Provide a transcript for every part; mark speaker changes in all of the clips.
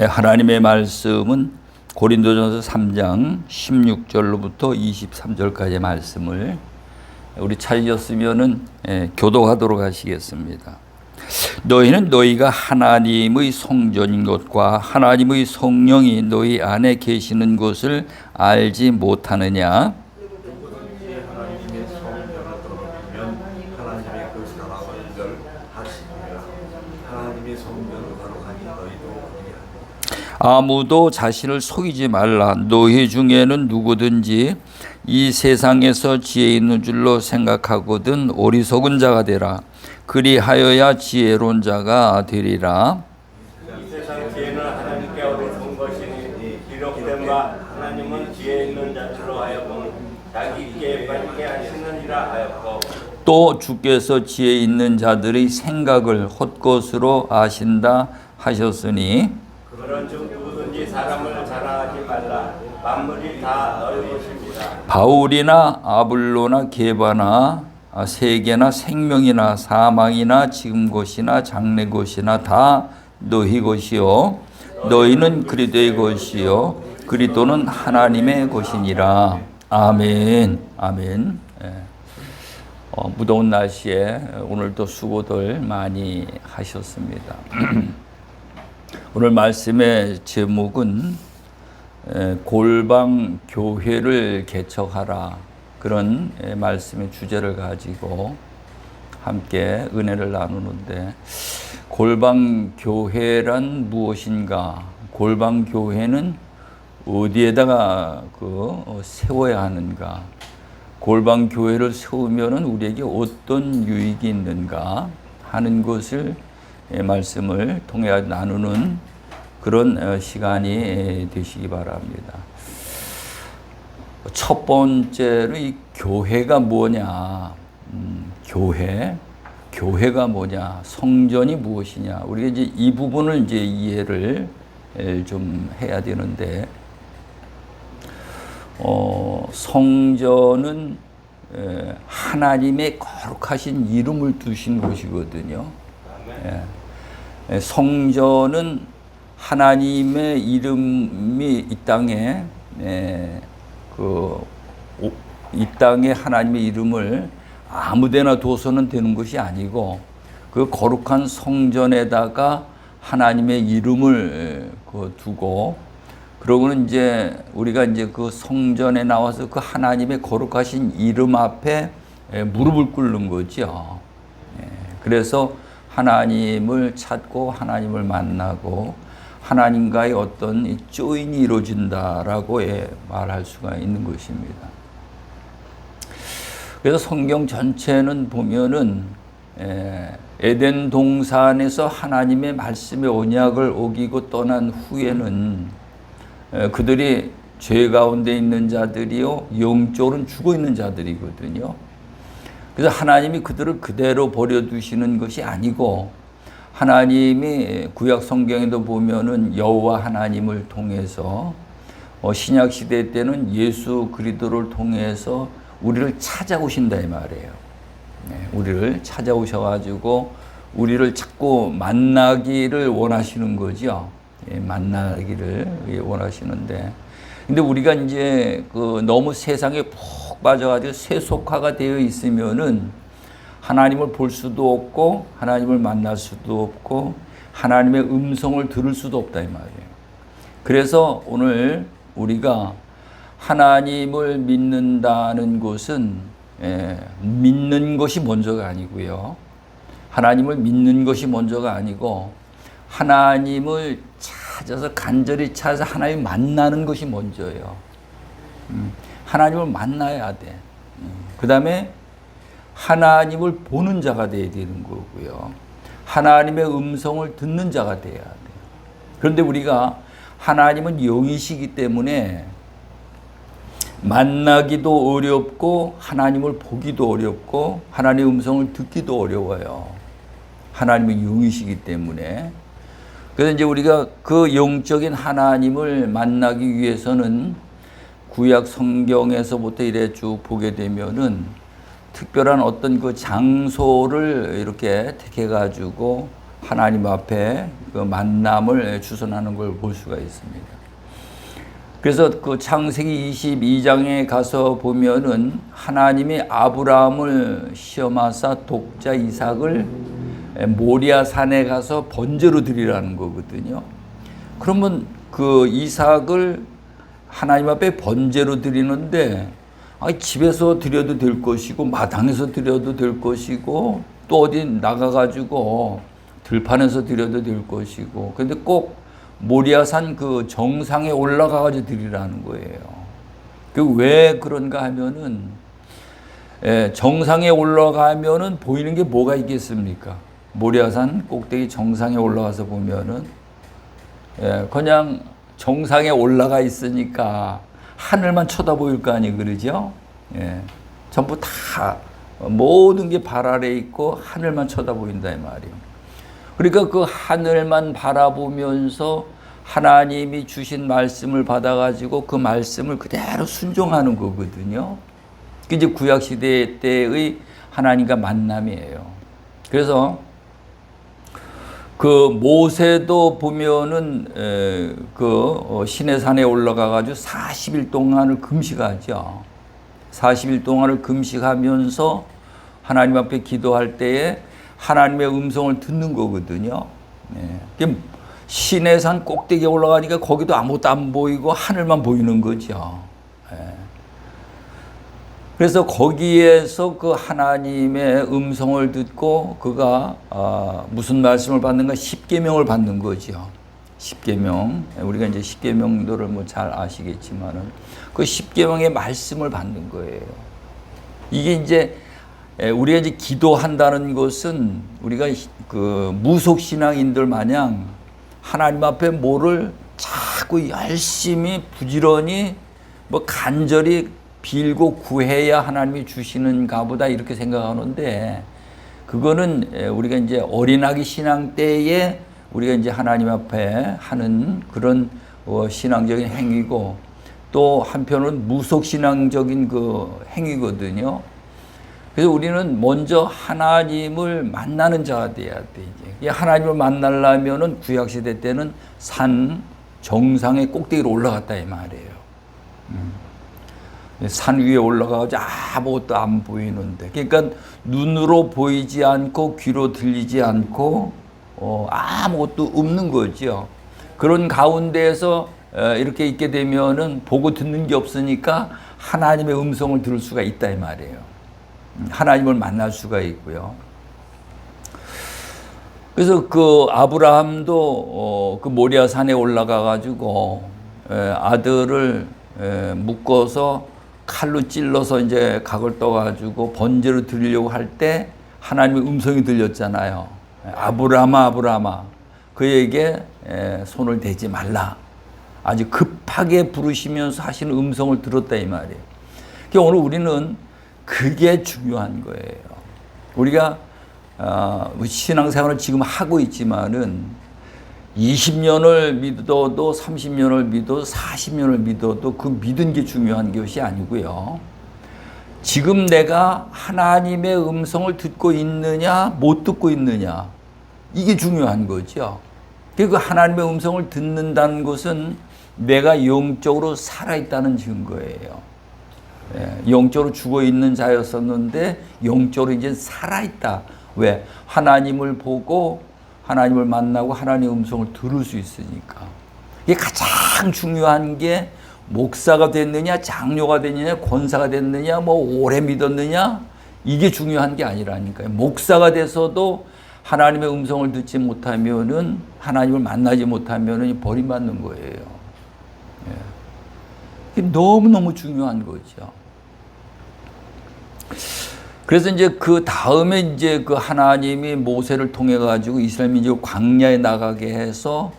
Speaker 1: 하나님의 말씀은 고린도전서 3장 16절로부터 23절까지의 말씀을 우리 찾으셨으면은 교독하도록 하시겠습니다. 너희는 너희가 하나님의 성전인 것과 하나님의 성령이 너희 안에 계시는 것을 알지 못하느냐?
Speaker 2: 누구든지 하나님의 성전을 더럽히면 하나님의 그 사랑을 멸하시니라. 하나님의 성전을 거룩하니 너희도 그리하라.
Speaker 1: 아무도 자신을 속이지 말라. 너희 중에는 누구든지 이 세상에서 지혜 있는 줄로 생각하거든 어리석은 자가 되라. 그리하여야 지혜로운 자가 되리라.
Speaker 3: 이 세상 지혜는 하나님께 어리석은 것이니 기록된 바 하나님은 지혜 있는 자들로 하여금 자기 있게 빠지게 하시느니라 하였고,
Speaker 1: 또 주께서 지혜 있는 자들의 생각을 헛것으로 아신다 하셨으니
Speaker 3: 그런즉 누구든지 사람을 자랑하지 말라. 만물이 다 너희 것입니다.
Speaker 1: 바울이나 아블로나 게바나 세계나 생명이나 사망이나 지금 것이나 장래 것이나 다 너희 것이요 너희는 그리스도의 것이요 그리스도는 하나님의 것이니라. 아멘. 아멘. 무더운 날씨에 오늘도 수고들 많이 하셨습니다. 오늘 말씀의 제목은 골방 교회를 개척하라, 그런 말씀의 주제를 가지고 함께 은혜를 나누는데, 골방 교회란 무엇인가? 골방 교회는 어디에다가 세워야 하는가? 골방 교회를 세우면은 우리에게 어떤 유익이 있는가 하는 것을 말씀을 통해 나누는 그런 시간이 되시기 바랍니다. 첫 번째로 이 교회가 뭐냐? 교회가 뭐냐? 성전이 무엇이냐? 우리가 이제 이 부분을 이제 이해를 좀 해야 되는데, 성전은 하나님의 거룩하신 이름을 두신 곳이거든요. 성전은 하나님의 이름이 이 땅에 이 땅에 하나님의 이름을 아무데나 둬서는 되는 것이 아니고, 그 거룩한 성전에다가 하나님의 이름을 두고, 그러고는 이제 우리가 이제 그 성전에 나와서 그 하나님의 거룩하신 이름 앞에 무릎을 꿇는 거죠. 그래서 하나님을 찾고 하나님을 만나고 하나님과의 어떤 조인이 이루어진다라고 말할 수가 있는 것입니다. 그래서 성경 전체는 보면은 에덴 동산에서 하나님의 말씀의 언약을 어기고 떠난 후에는 그들이 죄 가운데 있는 자들이요 영적으로는 죽어 있는 자들이거든요. 그래서 하나님이 그들을 그대로 버려두시는 것이 아니고, 하나님이 구약 성경에도 보면은 여호와 하나님을 통해서 신약 시대 때는 예수 그리스도를 통해서 우리를 찾아오신다 이 말이에요. 우리를 찾아오셔가지고 우리를 자꾸 만나기를 원하시는 거죠. 만나기를 원하시는데, 근데 우리가 이제 너무 세상에 푹 빠져가지고 세속화가 되어 있으면은 하나님을 볼 수도 없고 하나님을 만날 수도 없고 하나님의 음성을 들을 수도 없다 이 말이에요. 그래서 오늘 우리가 하나님을 믿는다는 것은 믿는 것이 먼저가 아니고요. 하나님을 믿는 것이 먼저가 아니고 하나님을 찾아서 간절히 찾아서 하나님 만나는 것이 먼저예요. 하나님을 만나야 돼. 그 다음에 하나님을 보는 자가 되어야 되는 거고요. 하나님의 음성을 듣는 자가 되어야 돼요. 그런데 우리가 하나님은 영이시기 때문에 만나기도 어렵고 하나님을 보기도 어렵고 하나님의 음성을 듣기도 어려워요. 하나님은 영이시기 때문에. 그래서 이제 우리가 그 영적인 하나님을 만나기 위해서는 구약 성경에서부터 이래 쭉 보게 되면은 특별한 어떤 그 장소를 이렇게 택해가지고 하나님 앞에 그 만남을 주선하는 걸 볼 수가 있습니다. 그래서 그 창세기 22장에 가서 보면은 하나님이 아브라함을 시험하사 독자 이삭을 모리아 산에 가서 번제로 드리라는 거거든요. 그러면 그 이삭을 하나님 앞에 번제로 드리는데 집에서 드려도 될 것이고 마당에서 드려도 될 것이고 또 어디 나가가지고 들판에서 드려도 될 것이고 근데 꼭 모리아산 그 정상에 올라가가지고 드리라는 거예요. 그 왜 그런가 하면은 정상에 올라가면은 보이는 게 뭐가 있겠습니까? 모리아산 꼭대기 정상에 올라가서 보면은 그냥 정상에 올라가 있으니까 하늘만 쳐다보일 거 아니 그러죠? 전부 다 모든 게 발 아래 있고 하늘만 쳐다보인다 이 말이에요. 그러니까 그 하늘만 바라보면서 하나님이 주신 말씀을 받아가지고 그 말씀을 그대로 순종하는 거거든요. 그게 이제 구약시대 때의 하나님과 만남이에요. 그래서 그 모세도 보면은 그 시내산에 올라가가지고 40일 동안을 금식하죠. 40일 동안을 금식하면서 하나님 앞에 기도할 때에 하나님의 음성을 듣는 거거든요. 시내산 꼭대기에 올라가니까 거기도 아무것도 안 보이고 하늘만 보이는 거죠. 그래서 거기에서 그 하나님의 음성을 듣고 그가 무슨 말씀을 받는가? 십계명을 받는 거죠. 십계명. 우리가 이제 십계명도를 뭐 잘 아시겠지만은 그 십계명의 말씀을 받는 거예요. 이게 이제 우리가 이제 기도한다는 것은 우리가 그 무속신앙인들 마냥 하나님 앞에 뭐를 자꾸 열심히 부지런히 뭐 간절히 빌고 구해야 하나님이 주시는가 보다 이렇게 생각하는데 그거는 우리가 이제 어린아기 신앙 때에 우리가 이제 하나님 앞에 하는 그런 신앙적인 행위고 또 한편은 무속신앙적인 그 행위거든요. 그래서 우리는 먼저 하나님을 만나는 자가 돼야 돼. 이제 하나님을 만나려면은 구약시대 때는 산 정상의 꼭대기로 올라갔다 이 말이에요. 산 위에 올라가서 아무것도 안 보이는데, 그러니까 눈으로 보이지 않고 귀로 들리지 않고 아무것도 없는 거죠. 그런 가운데에서 이렇게 있게 되면은 보고 듣는 게 없으니까 하나님의 음성을 들을 수가 있다 이 말이에요. 하나님을 만날 수가 있고요. 그래서 그 아브라함도 그 모리아 산에 올라가 가지고 아들을 묶어서 칼로 찔러서 이제 각을 떠 가지고 번제로 드리려고 할 때 하나님의 음성이 들렸잖아요. 아브라함아 아브라함아 그에게 손을 대지 말라. 아주 급하게 부르시면서 하시는 음성을 들었다 이 말이에요. 그러니까 오늘 우리는 그게 중요한 거예요. 우리가 신앙생활을 지금 하고 있지만은 20년을 믿어도 30년을 믿어도 40년을 믿어도 그 믿은 게 중요한 것이 아니고요. 지금 내가 하나님의 음성을 듣고 있느냐 못 듣고 있느냐 이게 중요한 거죠. 그 하나님의 음성을 듣는다는 것은 내가 영적으로 살아있다는 증거예요. 영적으로 죽어있는 자였었는데 영적으로 이제 살아있다. 왜? 하나님을 보고 하나님을 만나고 하나님의 음성을 들을 수 있으니까. 이게 가장 중요한 게 목사가 됐느냐 장로가 됐느냐 권사가 됐느냐 뭐 오래 믿었느냐 이게 중요한 게 아니라니까요. 목사가 돼서도 하나님의 음성을 듣지 못하면은 하나님을 만나지 못하면은 버림받는 거예요. 이게 너무너무 중요한 거죠. 그래서 이제 그 다음에 이제 그 하나님이 모세를 통해 가지고 이스라엘 민족을 광야에 나가게 해서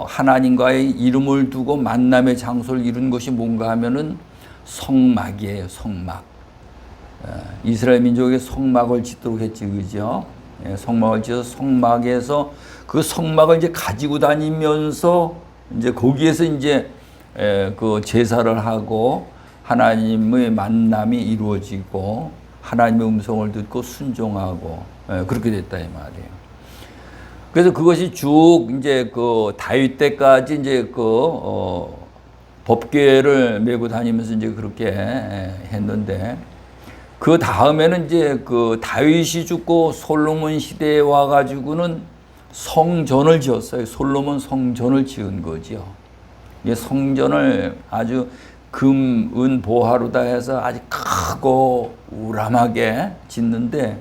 Speaker 1: 하나님과의 이름을 두고 만남의 장소를 이룬 것이 뭔가 하면은 성막이에요. 성막. 이스라엘 민족에게 성막을 짓도록 했지, 그죠? 성막을 지어서 성막에서 그 성막을 이제 가지고 다니면서 이제 거기에서 이제 그 제사를 하고 하나님의 만남이 이루어지고 하나님의 음성을 듣고 순종하고 그렇게 됐다 이 말이에요. 그래서 그것이 쭉 이제 그 다윗 때까지 이제 법궤를 메고 다니면서 이제 그렇게 했는데, 그 다음에는 이제 그 다윗이 죽고 솔로몬 시대에 와가지고는 성전을 지었어요. 솔로몬 성전을 지은 거죠. 이 성전을 아주 금, 은, 보화로 다 해서 아주 크고 우람하게 짓는데,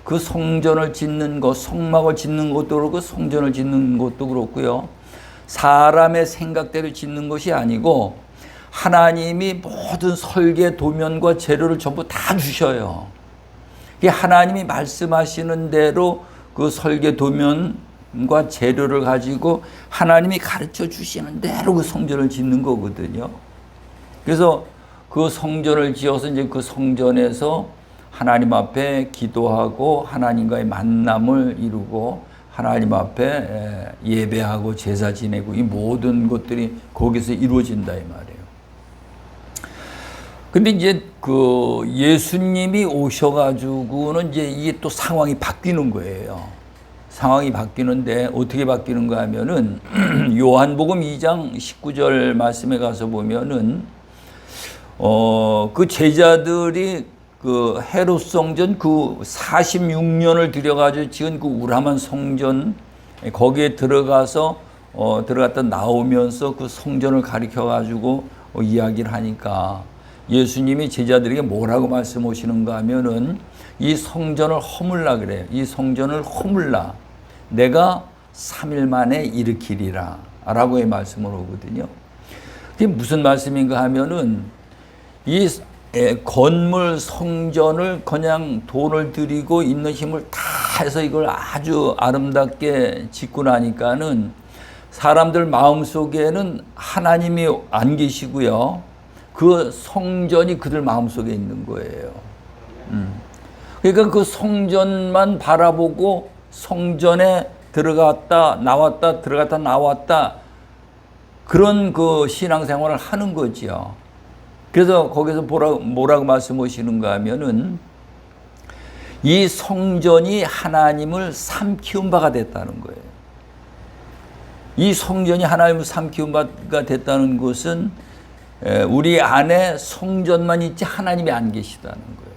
Speaker 1: 그 성전을 짓는 것, 성막을 짓는 것도 그렇고 성전을 짓는 것도 그렇고요. 사람의 생각대로 짓는 것이 아니고 하나님이 모든 설계 도면과 재료를 전부 다 주셔요. 하나님이 말씀하시는 대로 그 설계 도면과 재료를 가지고 하나님이 가르쳐 주시는 대로 그 성전을 짓는 거거든요. 그래서 그 성전을 지어서 이제 그 성전에서 하나님 앞에 기도하고 하나님과의 만남을 이루고 하나님 앞에 예배하고 제사 지내고 이 모든 것들이 거기서 이루어진다 이 말이에요. 근데 이제 그 예수님이 오셔가지고는 이제 이게 또 상황이 바뀌는 거예요. 상황이 바뀌는데 어떻게 바뀌는가 하면은 요한복음 2장 19절 말씀에 가서 보면은 그 제자들이 그 헤롯 성전 그 46년을 들여가지고 지은 그 우람한 성전 거기에 들어가서 들어갔다 나오면서 그 성전을 가리켜 가지고 이야기를 하니까 예수님이 제자들에게 뭐라고 말씀하시는가 하면은 이 성전을 허물라 그래요. 이 성전을 허물라 내가 3일 만에 일으키리라 라고의 말씀을 하거든요. 그게 무슨 말씀인가 하면은 이 건물 성전을 그냥 돈을 들이고 있는 힘을 다 해서 이걸 아주 아름답게 짓고 나니까는 사람들 마음속에는 하나님이 안 계시고요. 그 성전이 그들 마음속에 있는 거예요. 그러니까 그 성전만 바라보고 성전에 들어갔다 나왔다 들어갔다 나왔다 그런 그 신앙생활을 하는 거죠. 그래서 거기서 뭐라고 말씀하시는가 하면은 이 성전이 하나님을 삼키운 바가 됐다는 거예요. 이 성전이 하나님을 삼키운 바가 됐다는 것은 우리 안에 성전만 있지 하나님이 안 계시다는 거예요.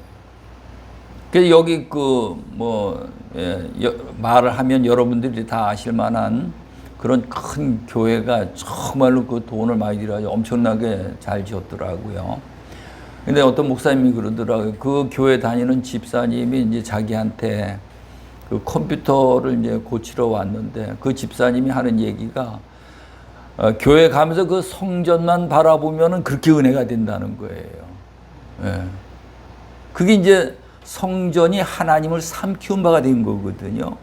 Speaker 1: 그래서 여기 말을 하면 여러분들이 다 아실 만한 그런 큰 교회가 정말로 그 돈을 많이 들여가지고 엄청나게 잘 지었더라고요. 근데 어떤 목사님이 그러더라고요. 그 교회 다니는 집사님이 이제 자기한테 그 컴퓨터를 이제 고치러 왔는데 그 집사님이 하는 얘기가 교회 가면서 그 성전만 바라보면은 그렇게 은혜가 된다는 거예요. 예. 그게 이제 성전이 하나님을 삼키운 바가 된 거거든요.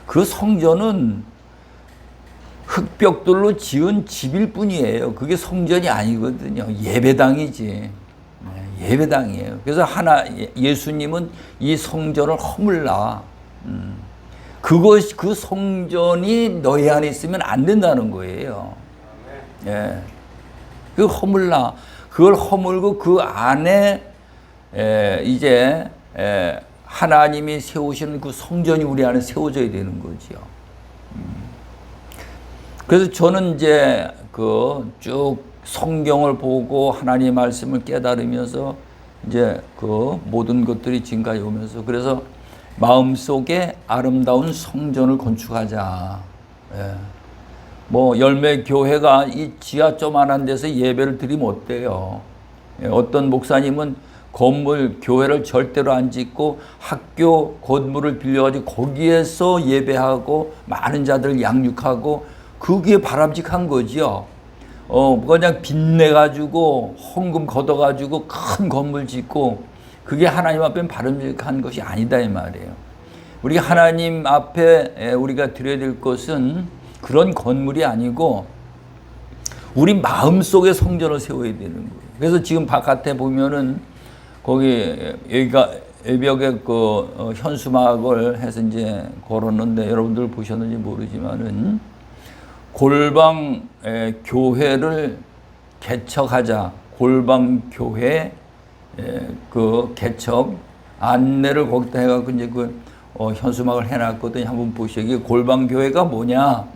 Speaker 1: 그 성전은 흙벽돌로 지은 집일 뿐이에요. 그게 성전이 아니거든요. 예배당이지. 예배당이에요. 그래서 예수님은 이 성전을 허물라. 그 성전이 너희 안에 있으면 안 된다는 거예요. 예. 그 허물라. 그걸 허물고 그 안에 이제 하나님이 세우시는 그 성전이 우리 안에 세워져야 되는 거죠. 그래서 저는 이제 쭉 성경을 보고 하나님의 말씀을 깨달으면서 이제 그 모든 것들이 지금까지 오면서 그래서 마음속에 아름다운 성전을 건축하자. 예. 뭐 열매 교회가 이 지하 조만한 데서 예배를 드리면 어때요? 예. 어떤 목사님은 건물 교회를 절대로 안 짓고 학교 건물을 빌려가지고 거기에서 예배하고 많은 자들을 양육하고 그게 바람직한 거지요. 그냥 빚내가지고 헌금 걷어가지고 큰 건물 짓고 그게 하나님 앞에 바람직한 것이 아니다 이 말이에요. 우리 하나님 앞에 우리가 드려야 될 것은 그런 건물이 아니고 우리 마음속에 성전을 세워야 되는 거예요. 그래서 지금 바깥에 보면은 거기 여기가 외벽에 그 현수막을 해서 이제 걸었는데 여러분들 보셨는지 모르지만은 골방 교회를 개척하자. 골방 교회 그 개척 안내를 거기다 해갖고 이제 현수막을 해놨거든요. 한번 보시죠. 이게 골방교회가 뭐냐?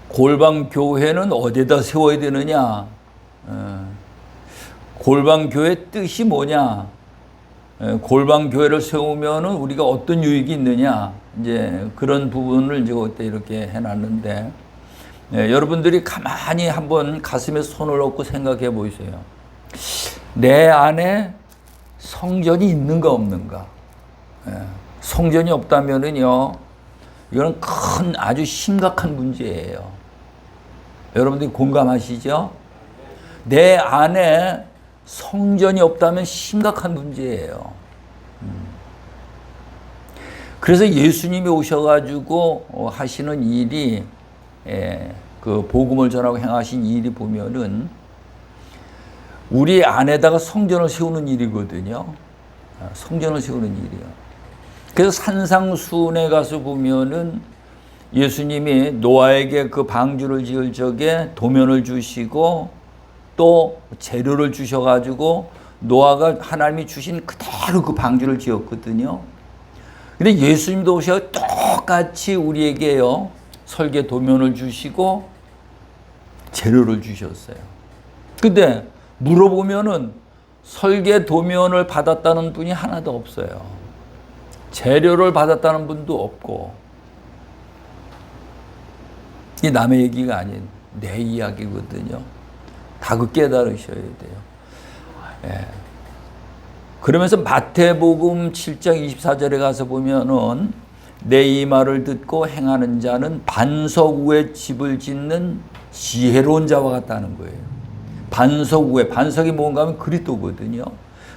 Speaker 1: 골방교회는 어디다 세워야 되느냐? 골방교회 뜻이 뭐냐? 골방교회를 세우면은 우리가 어떤 유익이 있느냐? 이제 그런 부분을 이제 그때 이렇게 해놨는데, 여러분들이 가만히 한번 가슴에 손을 얹고 생각해 보세요. 내 안에 성전이 있는가 없는가? 성전이 없다면은요, 이거는 큰 아주 심각한 문제예요. 여러분들이 공감하시죠? 내 안에 성전이 없다면 심각한 문제예요. 그래서 예수님이 오셔가지고 하시는 일이, 그 복음을 전하고 행하신 일이 보면은 우리 안에다가 성전을 세우는 일이거든요. 성전을 세우는 일이요. 그래서 산상수훈에 가서 보면은 예수님이 노아에게 그 방주를 지을 적에 도면을 주시고 또 재료를 주셔가지고 노아가 하나님이 주신 그대로 그 방주를 지었거든요. 근데 예수님도 오셔서 똑같이 우리에게요, 설계 도면을 주시고 재료를 주셨어요. 근데 물어보면은 설계 도면을 받았다는 분이 하나도 없어요. 재료를 받았다는 분도 없고. 이 남의 얘기가 아닌 내 이야기거든요. 다 그 깨달으셔야 돼요. 예. 그러면서 마태복음 7장 24절에 가서 보면은 내 이 말을 듣고 행하는 자는 반석 위에 집을 짓는 지혜로운 자와 같다는 거예요. 반석 위에, 반석이 뭔가 하면 그리스도거든요.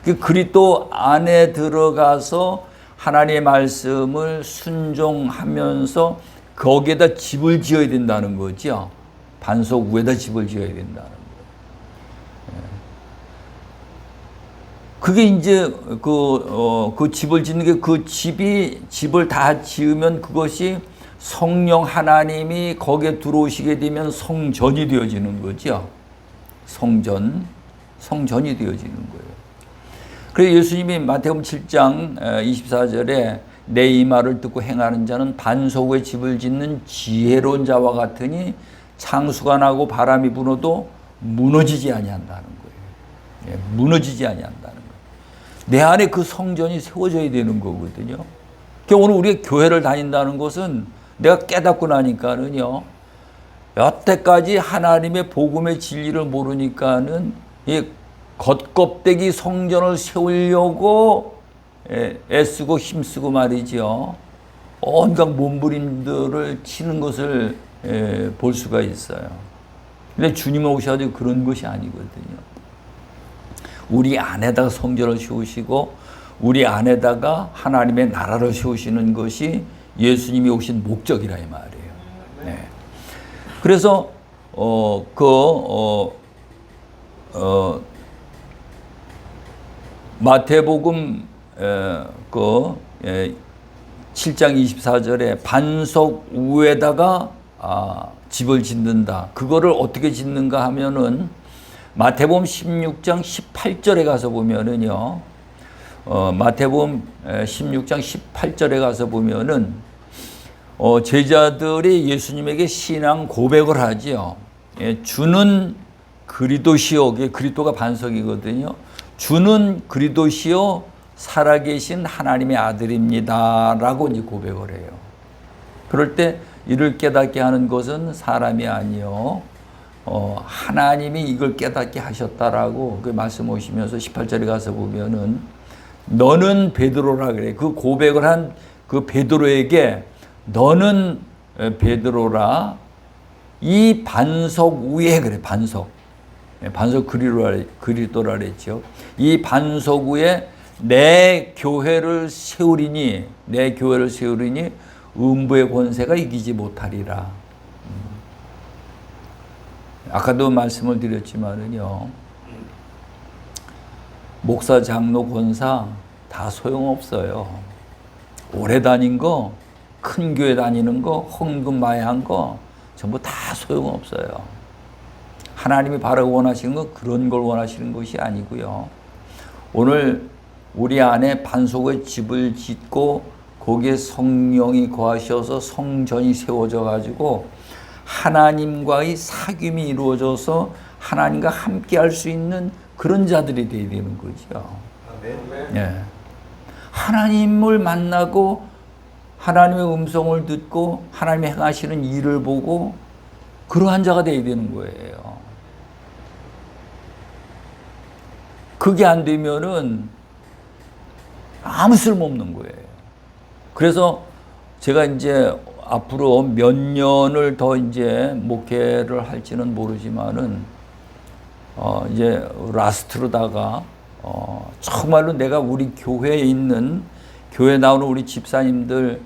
Speaker 1: 그 그리스도 안에 들어가서 하나님의 말씀을 순종하면서 거기에다 집을 지어야 된다는 거죠. 반석 위에다 집을 지어야 된다는 거예요. 그게 이제 그 집을 짓는 게, 그 집을 다 지으면 그것이 성령 하나님이 거기에 들어오시게 되면 성전이 되어지는 거죠. 성전이 되어지는 거예요. 그래서 예수님이 마태복음 7장 24절에 내 이 말을 듣고 행하는 자는 반석 위에 집을 짓는 지혜로운 자와 같으니 창수가 나고 바람이 불어도 무너지지 아니한다는 거예요. 예, 무너지지 아니한다는 거예요. 내 안에 그 성전이 세워져야 되는 거거든요. 그러니까 오늘 우리가 교회를 다닌다는 것은 내가 깨닫고 나니까는요, 여태까지 하나님의 복음의 진리를 모르니까는 이 겉껍데기 성전을 세우려고 애쓰고 힘쓰고 말이죠. 온갖 몸부림들을 치는 것을 볼 수가 있어요. 근데 주님 오셔도 그런 것이 아니거든요. 우리 안에다가 성전을 세우시고 우리 안에다가 하나님의 나라를 세우시는 것이 예수님이 오신 목적이라 이 말이에요. 네. 그래서 마태복음 7장 24절에 반석 위에다가 집을 짓는다. 그거를 어떻게 짓는가 하면은 마태복음 16장 18절에 가서 보면은요, 마태복음 16장 18절에 가서 보면은 제자들이 예수님에게 신앙 고백을 하지요. 주는 그리스도시요, 그리스도가 반석이거든요. 주는 그리스도시요 살아계신 하나님의 아들입니다라고 이제 고백을 해요. 그럴 때 이를 깨닫게 하는 것은 사람이 아니요, 하나님이 이걸 깨닫게 하셨다라고 그 말씀하시면서 18절에 가서 보면은 너는 베드로라 그래. 그 고백을 한 그 베드로에게 너는 베드로라, 이 반석 위에 그래. 반석 그리스도라 그랬죠. 이 반석 위에 내 교회를 세우리니 음부의 권세가 이기지 못하리라. 아까도 말씀을 드렸지만은요, 목사, 장로, 권사 다 소용없어요. 오래 다닌 거, 큰 교회 다니는 거, 헌금 많이 한 거 전부 다 소용없어요. 하나님이 바라고 원하시는 건 그런 걸 원하시는 것이 아니고요. 오늘 우리 안에 반석의 집을 짓고 거기에 성령이 거하셔서 성전이 세워져 가지고 하나님과의 사귐이 이루어져서 하나님과 함께 할 수 있는 그런 자들이 되어야 되는 거죠.
Speaker 2: 아멘.
Speaker 1: 예. 하나님을 만나고 하나님의 음성을 듣고 하나님의 행하시는 일을 보고 그러한 자가 되어야 되는 거예요. 그게 안 되면은 아무 쓸모없는 거예요. 그래서 제가 이제 앞으로 몇 년을 더 이제 목회를 할지는 모르지만은 이제 라스트로다가 정말로 내가 우리 교회에 있는 교회 나오는 우리 집사님들,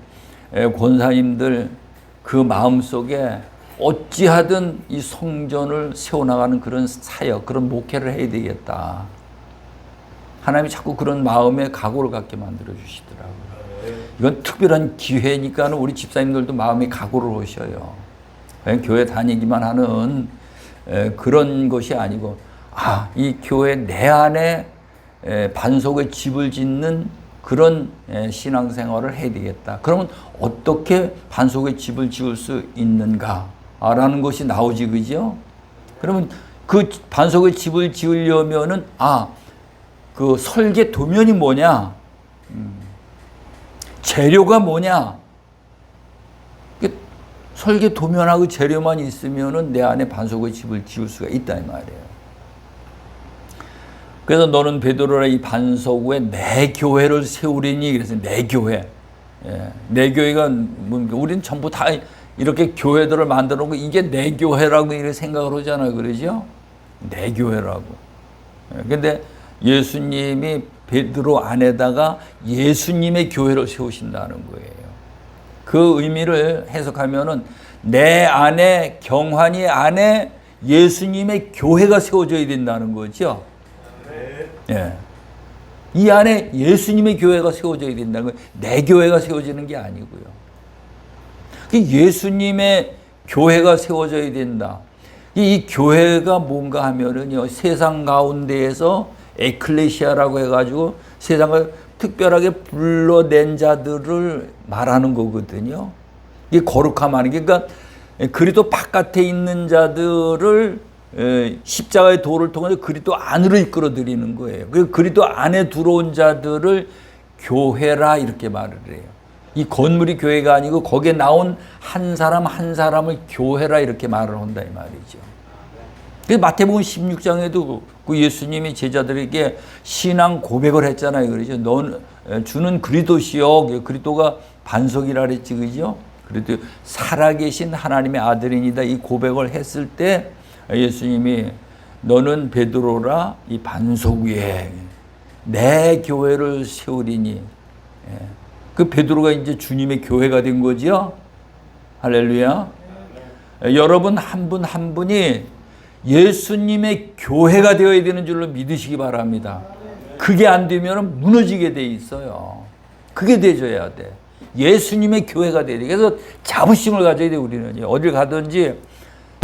Speaker 1: 권사님들 그 마음속에 어찌하든 이 성전을 세워나가는 그런 사역, 그런 목회를 해야 되겠다. 하나님이 자꾸 그런 마음에 각오를 갖게 만들어 주시더라고요. 이건 특별한 기회니까 우리 집사님들도 마음에 각오를 하셔요. 그냥 교회 다니기만 하는 그런 것이 아니고, 이 교회 내 안에 반석의 집을 짓는 그런 신앙생활을 해야 되겠다. 그러면 어떻게 반석의 집을 지을 수 있는가라는 것이 나오지, 그죠? 그러면 그 반석의 집을 지으려면은 그 설계 도면이 뭐냐? 재료가 뭐냐? 설계 도면하고 재료만 있으면은 내 안에 반석의 집을 지을 수가 있다 이 말이에요. 그래서 너는 베드로라 이 반석 위에 내 교회를 세우리니, 그래서 내 교회. 내 교회가 뭡니까? 우리는 전부 다 이렇게 교회들을 만들어 놓고 이게 내 교회라고 이렇게 생각을 하잖아요. 그러죠? 내 교회라고. 근데 예수님이 베드로 안에다가 예수님의 교회를 세우신다는 거예요. 그 의미를 해석하면은 내 안에, 경환이 안에 예수님의 교회가 세워져야 된다는 거죠. 예. 이 안에 예수님의 교회가 세워져야 된다는 거예요. 내 교회가 세워지는 게 아니고요. 예수님의 교회가 세워져야 된다. 이 교회가 뭔가 하면은요, 세상 가운데에서 에클레시아라고 해가지고 세상을 특별하게 불러낸 자들을 말하는 거거든요. 이게 거룩함 아니, 그러니까 그리스도 바깥에 있는 자들을 십자가의 도를 통해서 그리스도 안으로 이끌어들이는 거예요. 그리스도 안에 들어온 자들을 교회라 이렇게 말을 해요. 이 건물이 교회가 아니고 거기에 나온 한 사람 한 사람을 교회라 이렇게 말을 한다 이 말이죠. 마태복음 16장에도 그 예수님이 제자들에게 신앙 고백을 했잖아요. 그러죠. 넌 주는 그리스도시요. 그리스도가 반석이라 그랬지, 그죠? 그래도 살아계신 하나님의 아들이니다. 이 고백을 했을 때 예수님이 너는 베드로라 이 반석 위에 내 교회를 세우리니. 그 베드로가 이제 주님의 교회가 된 거죠. 할렐루야. 여러분 한 분 한 분이 예수님의 교회가 되어야 되는 줄로 믿으시기 바랍니다. 그게 안 되면 무너지게 돼 있어요. 그게 되줘야 돼. 예수님의 교회가 돼야 돼. 그래서 자부심을 가져야 돼. 우리는 어딜 가든지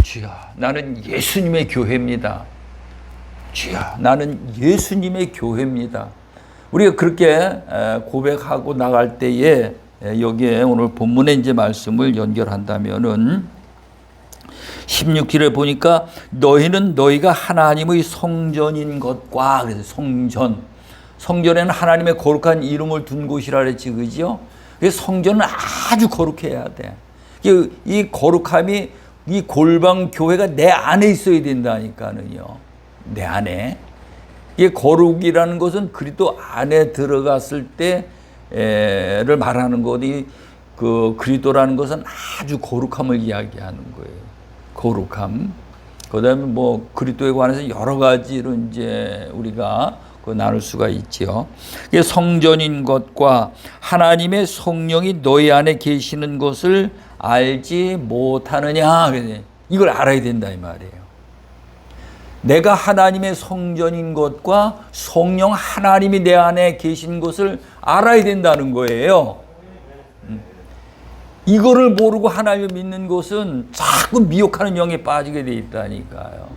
Speaker 1: 주여 나는 예수님의 교회입니다. 주여 나는 예수님의 교회입니다. 우리가 그렇게 고백하고 나갈 때에 여기에 오늘 본문에 이제 말씀을 연결한다면은 16절에 보니까 너희는 너희가 하나님의 성전인 것과, 그래서 성전에는 하나님의 거룩한 이름을 둔 곳이라 그랬지, 그죠? 그래서 성전은 아주 거룩해야 돼. 이 거룩함이 이 골방 교회가 내 안에 있어야 된다니까는요. 내 안에. 이 거룩이라는 것은 그리스도 안에 들어갔을 때를 말하는 거니, 그 그리스도라는 것은 아주 거룩함을 이야기하는 거예요. 거룩함. 그다음에 뭐 그리스도에 관해서 여러 가지로 이제 우리가 나눌 수가 있지요. 이게 성전인 것과 하나님의 성령이 너희 안에 계시는 것을 알지 못하느냐. 이걸 알아야 된다 이 말이에요. 내가 하나님의 성전인 것과 성령 하나님이 내 안에 계신 것을 알아야 된다는 거예요. 이거를 모르고 하나님을 믿는 것은 자꾸 미혹하는 영에 빠지게 돼 있다니까요.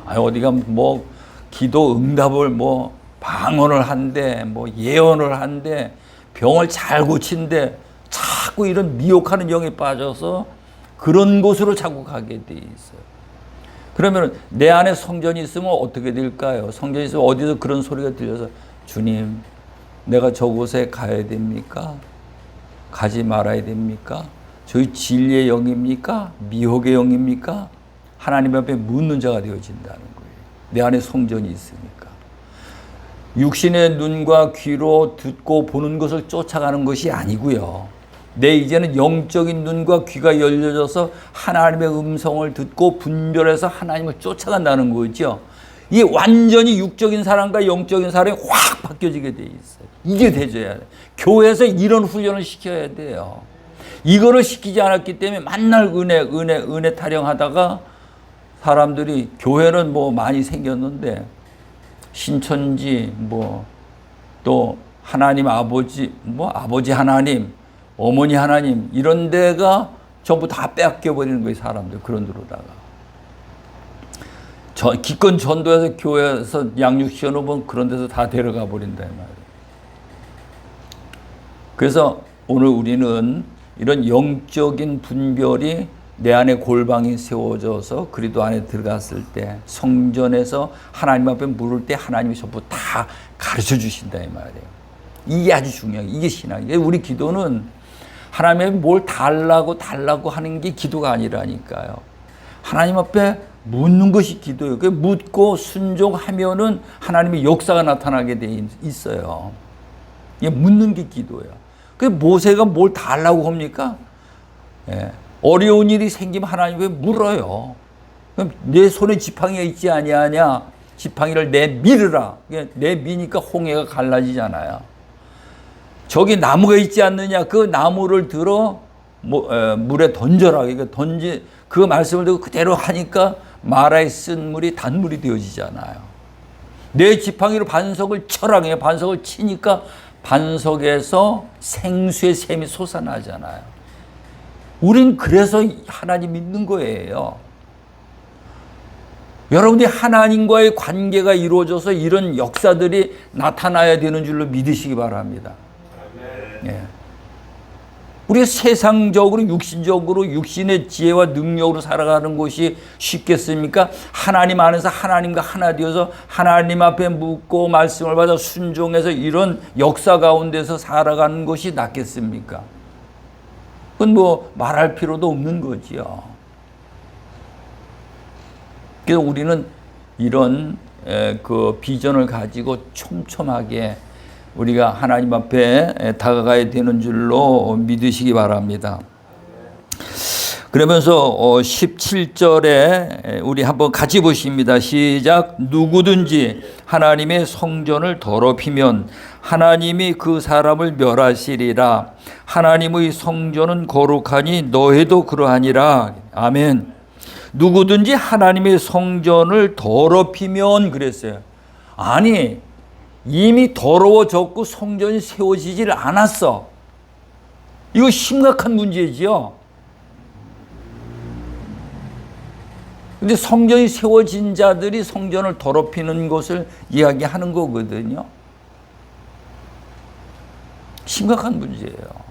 Speaker 1: 어디가 뭐 기도 응답을 뭐 방언을 한대, 뭐 예언을 한대, 병을 잘 고친대, 자꾸 이런 미혹하는 영에 빠져서 그런 곳으로 자꾸 가게 돼 있어요. 그러면 내 안에 성전이 있으면 어떻게 될까요? 성전이 있으면 어디서 그런 소리가 들려서 주님, 내가 저곳에 가야 됩니까? 가지 말아야 됩니까? 저희 진리의 영입니까? 미혹의 영입니까? 하나님 앞에 묻는 자가 되어진다는 거예요. 내 안에 성전이 있으니까. 육신의 눈과 귀로 듣고 보는 것을 쫓아가는 것이 아니고요. 내 이제는 영적인 눈과 귀가 열려져서 하나님의 음성을 듣고 분별해서 하나님을 쫓아간다는 거죠. 이게 완전히 육적인 사람과 영적인 사람이 확 바뀌어지게 돼 있어요. 이게 되줘야 돼요. 교회에서 이런 훈련을 시켜야 돼요. 이거를 시키지 않았기 때문에 맨날 은혜 타령하다가 사람들이 교회는 뭐 많이 생겼는데 신천지 또 하나님 아버지 아버지 하나님 어머니 하나님 이런 데가 전부 다 뺏겨버리는 거예요. 사람들 그런 데로다가 기껏 전도해서 교회에서 양육시켜놓으면 그런 데서 다 데려가 버린다 이 말이에요. 그래서 오늘 우리는 이런 영적인 분별이 내 안에 골방이 세워져서 그리스도 안에 들어갔을 때 성전에서 하나님 앞에 물을 때 하나님이 전부 다 가르쳐 주신다 이 말이에요. 이게 아주 중요해요. 이게 신앙이에요. 우리 기도는 하나님의 뭘 달라고 하는 게 기도가 아니라니까요. 하나님 앞에 묻는 것이 기도예요. 그 묻고 순종하면은 하나님의 역사가 나타나게 돼 있어요. 이게 묻는 게 기도예요. 그 모세가 뭘 달라고 합니까? 예. 어려운 일이 생기면 하나님께 물어요. 그럼 내 손에 지팡이가 있지 아니하냐? 지팡이를 내밀으라. 내미니까 홍해가 갈라지잖아요. 저기 나무가 있지 않느냐? 그 나무를 들어 물에 던져라. 그러니까 그 말씀을 듣고 그대로 하니까 마라에 쓴 물이 단물이 되어지잖아요. 내 지팡이로 반석을 쳐라. 반석을 치니까 반석에서 생수의 샘이 솟아나잖아요. 우린 그래서 하나님 믿는 거예요. 여러분들이 하나님과의 관계가 이루어져서 이런 역사들이 나타나야 되는 줄로 믿으시기 바랍니다. 예. 우리가 세상적으로 육신적으로 육신의 지혜와 능력으로 살아가는 것이 쉽겠습니까? 하나님 안에서 하나님과 하나 되어서 하나님 앞에 묻고 말씀을 받아 순종해서 이런 역사 가운데서 살아가는 것이 낫겠습니까? 그건 뭐 말할 필요도 없는 거지요. 그래서 우리는 이런 그 비전을 가지고 촘촘하게 우리가 하나님 앞에 다가가야 되는 줄로 믿으시기 바랍니다. 그러면서 17절에 우리 한번 같이 보십니다. 시작. 누구든지 하나님의 성전을 더럽히면 하나님이 그 사람을 멸하시리라. 하나님의 성전은 거룩하니 너희도 그러하니라. 아멘. 누구든지 하나님의 성전을 더럽히면 그랬어요. 아니 이미 더러워졌고 성전이 세워지질 않았어. 이거 심각한 문제지요. 근데 성전이 세워진 자들이 성전을 더럽히는 것을 이야기하는 거거든요. 심각한 문제예요.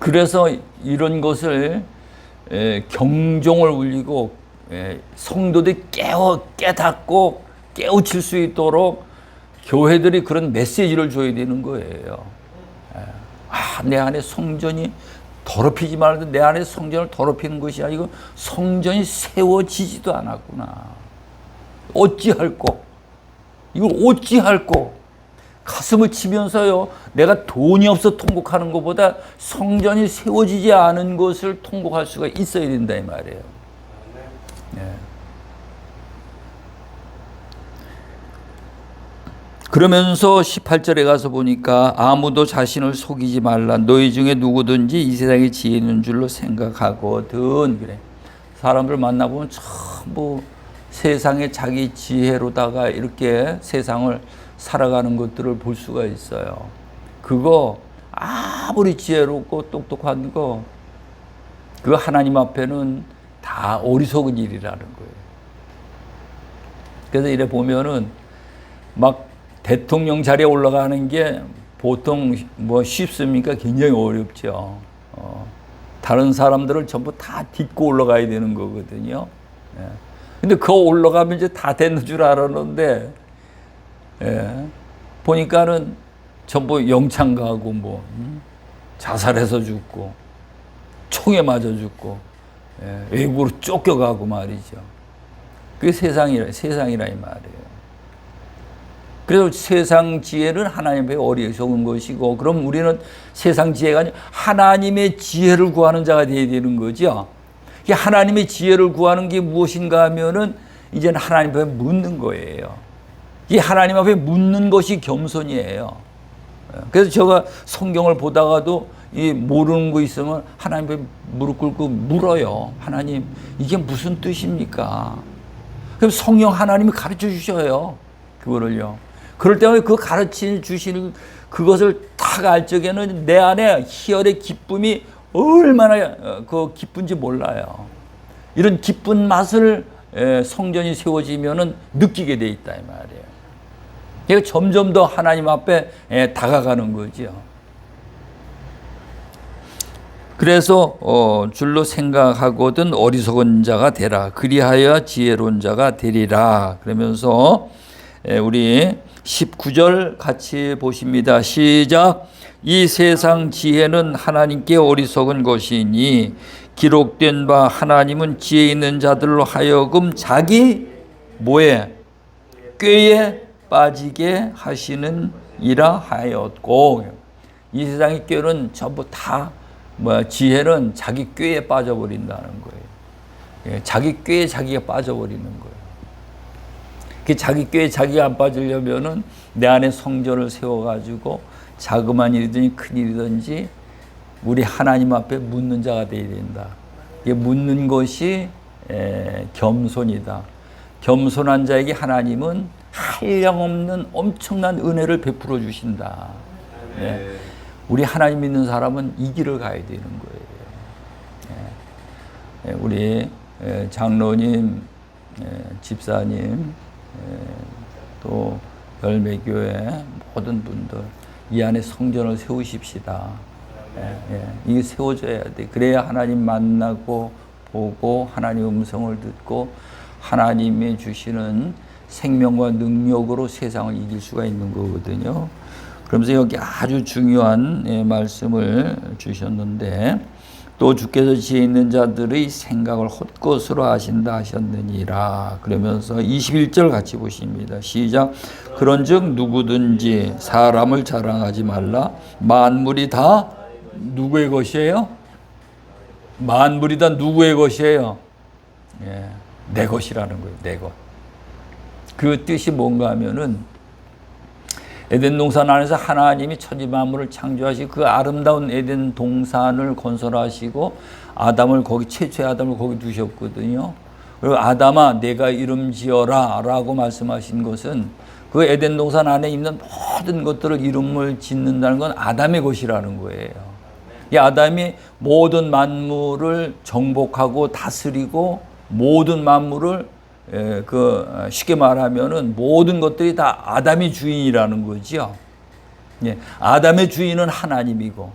Speaker 1: 그래서 이런 것을 경종을 울리고 성도들이 깨닫고 깨우칠 수 있도록 교회들이 그런 메시지를 줘야 되는 거예요. 내 안에 성전이 더럽히지 말고 내 안에 성전을 더럽히는 것이 아니고 성전이 세워지지도 않았구나. 어찌할꼬? 이걸 어찌할꼬? 가슴을 치면서요. 내가 돈이 없어 통곡하는 것보다 성전이 세워지지 않은 것을 통곡할 수가 있어야 된다 이 말이에요. 네. 그러면서 18절에 가서 보니까 아무도 자신을 속이지 말라. 너희 중에 누구든지 이 세상에 지혜 있는 줄로 생각하거든. 그래. 사람들 만나보면 전부 세상에 자기 지혜로다가 이렇게 세상을 살아가는 것들을 볼 수가 있어요. 그거 아무리 지혜롭고 똑똑한 거 그거 하나님 앞에는 다 어리석은 일이라는 거예요. 그래서 이래 보면은 막 대통령 자리에 올라가는 게 보통 뭐 쉽습니까? 굉장히 어렵죠. 다른 사람들을 전부 다 딛고 올라가야 되는 거거든요. 예. 근데 그거 올라가면 이제 다 되는 줄 알았는데, 예. 보니까는 전부 영창 가고 뭐, 자살해서 죽고, 총에 맞아 죽고, 예. 외국으로 쫓겨가고 말이죠. 그게 세상이라 이 말이에요. 그래서 세상 지혜는 하나님의 어리석은 것이고, 그럼 우리는 세상 지혜가 아니라 하나님의 지혜를 구하는 자가 되어야 되는 거죠. 하나님의 지혜를 구하는 게 무엇인가 하면은 이제는 하나님 앞에 묻는 거예요. 이 하나님 앞에 묻는 것이 겸손이에요. 그래서 제가 성경을 보다가도 이 모르는 거 있으면 하나님 앞에 무릎 꿇고 물어요. 하나님, 이게 무슨 뜻입니까? 그럼 성령 하나님이 가르쳐 주셔요. 그거를요. 그럴 때마다 그 가르쳐 주시는 그것을 딱 알 적에는 내 안에 희열의 기쁨이 얼마나 그 기쁜지 몰라요. 이런 기쁜 맛을 성전이 세워지면은 느끼게 돼 있다 이 말이에요. 그러니까 점점 더 하나님 앞에 다가가는 거죠. 그래서 줄로 생각하거든 어리석은 자가 되라. 그리하여 지혜로운 자가 되리라. 그러면서 우리 19절 같이 보십니다. 시작. 이 세상 지혜는 하나님께 어리석은 것이니 기록된 바 하나님은 지혜 있는 자들로 하여금 자기 뭐에 꾀에 빠지게 하시는 이라 하였고, 이 세상의 꾀는 전부 다 지혜는 자기 꾀에 빠져버린다는 거예요. 자기 꾀에 자기가 빠져버리는 거예요. 그 자기 꾀에 자기가 안 빠지려면은 내 안에 성전을 세워가지고 자그마한 일이든지 큰 일이든지 우리 하나님 앞에 묻는 자가 되어야 된다. 이게 묻는 것이 겸손이다. 겸손한 자에게 하나님은 한량없는 엄청난 은혜를 베풀어 주신다. 네. 우리 하나님 믿는 사람은 이 길을 가야 되는 거예요. 우리 장로님, 집사님, 또 열매교회 모든 분들 이 안에 성전을 세우십시다. 이게 세워져야 돼. 그래야 하나님 만나고 보고 하나님의 음성을 듣고 하나님이 주시는 생명과 능력으로 세상을 이길 수가 있는 거거든요. 그러면서 여기 아주 중요한 말씀을 주셨는데, 또 주께서 지혜 있는 자들의 생각을 헛것으로 하신다 하셨느니라. 그러면서 21절 같이 보십니다. 시작. 그런즉 누구든지 사람을 자랑하지 말라. 만물이 다 누구의 것이에요? 만물이 다 누구의 것이에요? 내 것이라는 거예요. 내 것. 그 뜻이 뭔가 하면은 에덴 동산 안에서 하나님이 천지 만물을 창조하시고 그 아름다운 에덴 동산을 건설하시고 아담을 거기 최초의 아담을 거기 두셨거든요. 그리고 아담아 내가 이름 지어라 라고 말씀하신 것은 그 에덴 동산 안에 있는 모든 것들을 이름을 짓는다는 건 아담의 것이라는 거예요. 이 아담이 모든 만물을 정복하고 다스리고 모든 만물을 쉽게 말하면은 모든 것들이 다 아담이 주인이라는 거죠. 아담의 주인은 하나님이고,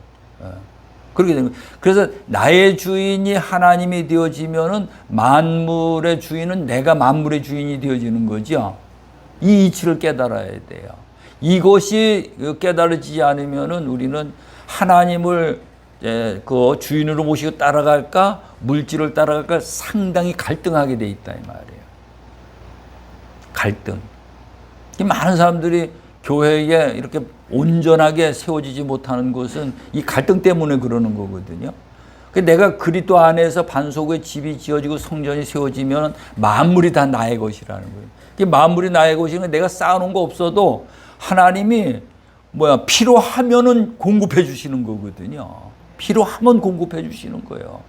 Speaker 1: 그렇게 되는 거예요. 그래서 나의 주인이 하나님이 되어지면은 만물의 주인은 내가 만물의 주인이 되어지는 거죠. 이 이치를 깨달아야 돼요. 이것이 깨달아지지 않으면은 우리는 하나님을 그 주인으로 모시고 따라갈까 물질을 따라갈까 상당히 갈등하게 돼 있다 이 말이에요. 갈등. 많은 사람들이 교회에 이렇게 온전하게 세워지지 못하는 것은 이 갈등 때문에 그러는 거거든요. 내가 그리스도 안에서 반석의 집이 지어지고 성전이 세워지면 만물이 다 나의 것이라는 거예요. 만물이 나의 것이면 내가 쌓아놓은 거 없어도 하나님이 필요하면은 공급해 주시는 거거든요. 필요하면 공급해 주시는 거예요.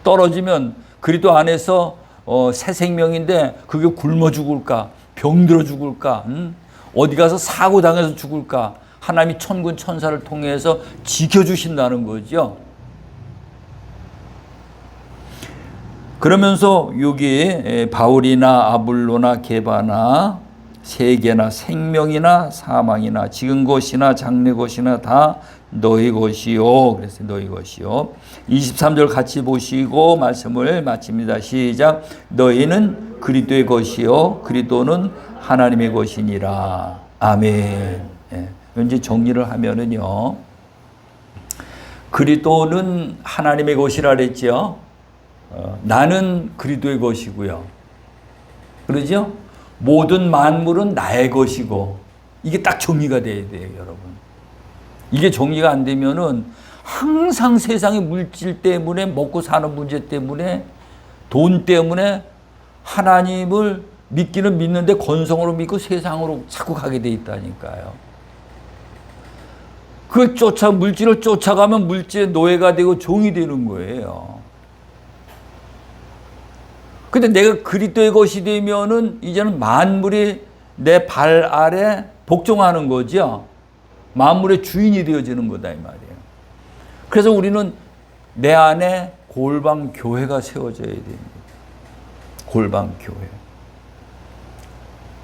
Speaker 1: 떨어지면 그리스도 안에서 새 생명인데 그게 굶어 죽을까? 병들어 죽을까? 어디 가서 사고 당해서 죽을까? 하나님이 천군 천사를 통해서 지켜주신다는 거죠. 그러면서 여기 바울이나 아볼로나 게바나 세계나 생명이나 사망이나 지금 것이나 장래 것이나 다 너희 것이요. 그래서 너희 것이요. 23절 같이 보시고 말씀을 마칩니다. 시작. 너희는 그리스도의 것이요 그리스도는 하나님의 것이니라. 아멘. 예. 이제 정리를 하면은요. 그리스도는 하나님의 것이라 그랬죠. 나는 그리스도의 것이고요. 그러죠? 모든 만물은 나의 것이고 이게 딱 정리가 돼야 돼요, 여러분. 이게 정리가 안 되면은 항상 세상의 물질 때문에 먹고 사는 문제 때문에 돈 때문에 하나님을 믿기는 믿는데 건성으로 믿고 세상으로 자꾸 가게 돼 있다니까요. 물질을 쫓아가면 물질의 노예가 되고 종이 되는 거예요. 근데 내가 그리스도의 것이 되면은 이제는 만물이 내 발 아래 복종하는 거죠. 만물의 주인이 되어지는 거다 이 말이에요. 그래서 우리는 내 안에 골방 교회가 세워져야 됩니다. 골방 교회.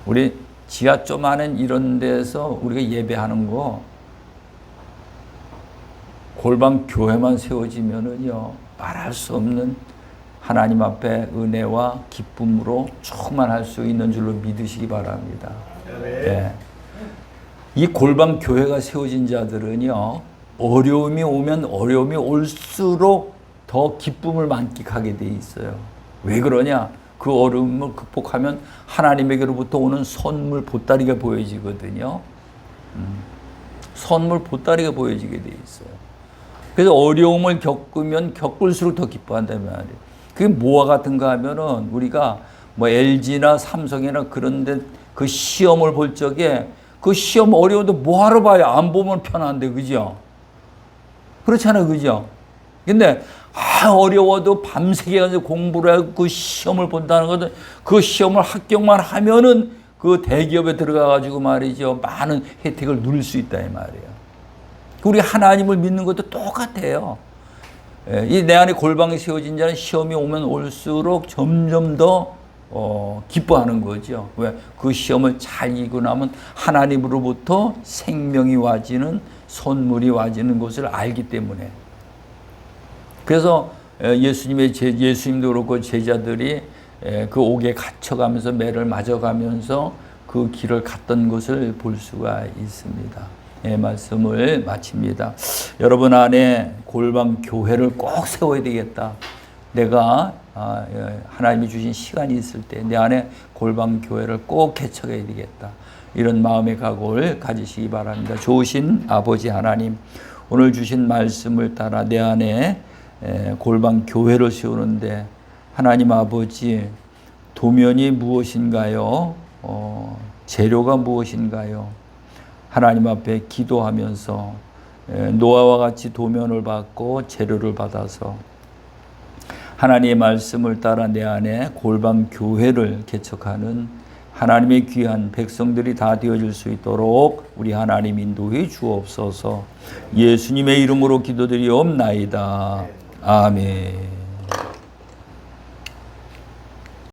Speaker 1: 우리 지하 좀 안에 이런 데서 우리가 예배하는 거 골방 교회만 세워지면은요 말할 수 없는 하나님 앞에 은혜와 기쁨으로 충만할 수 있는 줄로 믿으시기 바랍니다. 네. 이 골방 교회가 세워진 자들은요 어려움이 오면 어려움이 올수록 더 기쁨을 만끽하게 돼 있어요. 왜 그러냐? 그 어려움을 극복하면 하나님에게로부터 오는 선물 보따리가 보여지거든요. 선물 보따리가 보여지게 돼 있어요. 그래서 어려움을 겪으면 겪을수록 더 기뻐한다는 말이에요. 그게 뭐와 같은가 하면은 우리가 뭐 LG나 삼성이나 그런데 그 시험을 볼 적에 그 시험 어려운데 뭐하러 봐요? 안 보면 편한데, 그죠? 그렇잖아요, 그죠? 근데 어려워도 밤새게 가지고 공부를 하고 그 시험을 본다는 것은 그 시험을 합격만 하면은 그 대기업에 들어가가지고 말이죠 많은 혜택을 누릴 수 있다 이 말이에요. 우리 하나님을 믿는 것도 똑같아요. 이 내 안에 골방이 세워진 자는 시험이 오면 올수록 점점 더 기뻐하는 거죠. 왜? 그 시험을 잘 이기고 나면 하나님으로부터 생명이 와지는 선물이 와지는 것을 알기 때문에. 그래서 예수님도 그렇고 제자들이 그 옥에 갇혀가면서 매를 맞아가면서 그 길을 갔던 것을 볼 수가 있습니다. 말씀을 마칩니다. 여러분 안에 골방 교회를 꼭 세워야 되겠다. 내가 하나님이 주신 시간이 있을 때 내 안에 골방 교회를 꼭 개척해야 되겠다. 이런 마음의 각오를 가지시기 바랍니다. 좋으신 아버지 하나님, 오늘 주신 말씀을 따라 내 안에 골방 교회를 세우는데 하나님 아버지 도면이 무엇인가요? 재료가 무엇인가요? 하나님 앞에 기도하면서 노아와 같이 도면을 받고 재료를 받아서 하나님의 말씀을 따라 내 안에 골방 교회를 개척하는 하나님의 귀한 백성들이 다 되어질 수 있도록 우리 하나님 인도해 주옵소서. 예수님의 이름으로 기도드리옵나이다. 아멘.